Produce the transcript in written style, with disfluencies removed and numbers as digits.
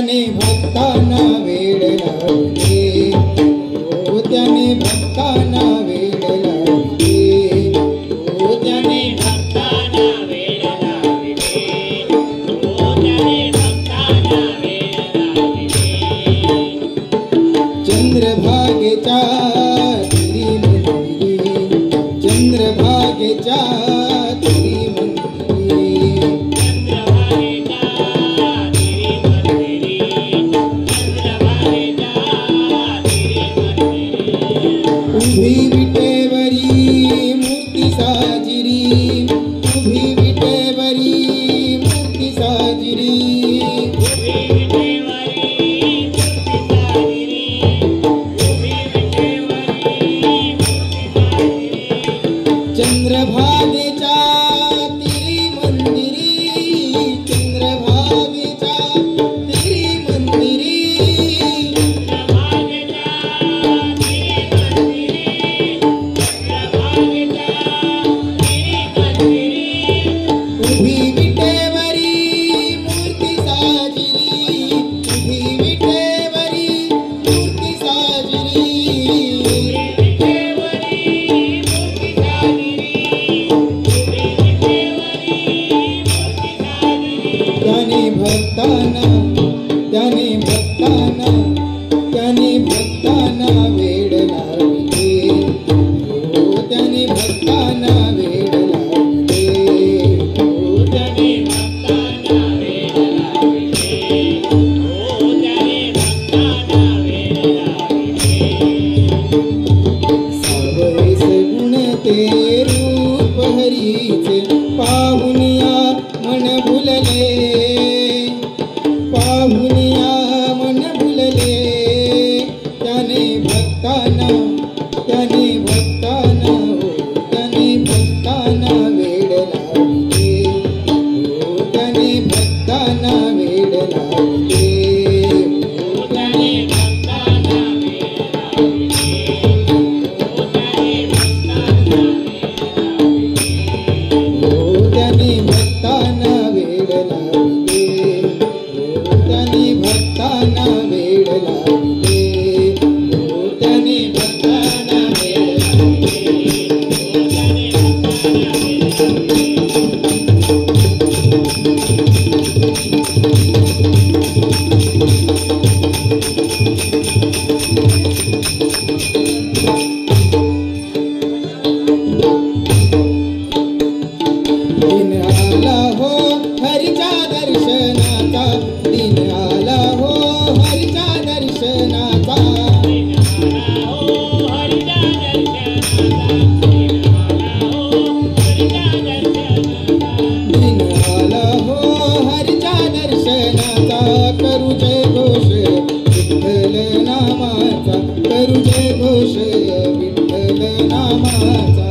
त्याने भक्तांना वेड लावले, हो त्याने भक्तांना वेड लावले, हो त्याने भक्तांना वेड लावले, हो त्याने भक्तांना वेड लावले. चंद्रभागेच्या तिरी मंदिरी, चंद्रभागेच्या तिरी मंदिरी, उभी विटेवरी मूर्ती साजिरी, उभी विटेवरी मूर्ती साजिरी, चंद्रभागेच्या तिरी मंदिरी, चंद्रभागेच्या तिरी मंदिरी, उभी विटेवरी मूर्ती साजिरी, उभी विटेवरी मूर्ती साजिरी, त्याने भक्तांना, त्याने भक्तांना, त्याने भक्तांना वेड लावले, हो त्याने भक्तांना वेड लावले, हो त्याने भक्तांना वेड लावले, हो त्याने भक्तांना वेड लावले. सावळेस गुण ते रूप हरीचे, पाहुनिया मन भुलले, पाहुनिया मन भुलले, त्याने भक्तांना, त्याने भक्तांना, हो त्याने भक्तांना वेड लावले, हो त्याने भक्तांना वेड लावले, हो त्याने भक्तांना वेड लावले, हो त्याने भक्तांना हो त्याने भक्तांना वेड लावले, हो त्याने भक्तांना वेड लावले, हो त्याने भक्तांना वेड लावले, हो त्याने भक्तांना दिन आला हो हरीच्या दर्शनाचा, दिन आला हो हरीच्या दर्शनाचा, दिन आला हो हरीच्या दर्शनाचा, दिन आला हो हरीच्या दर्शनाचा, करू जय घोष विठ्ठल नामाचा, करू जय घोष विठ्ठल नामाचा.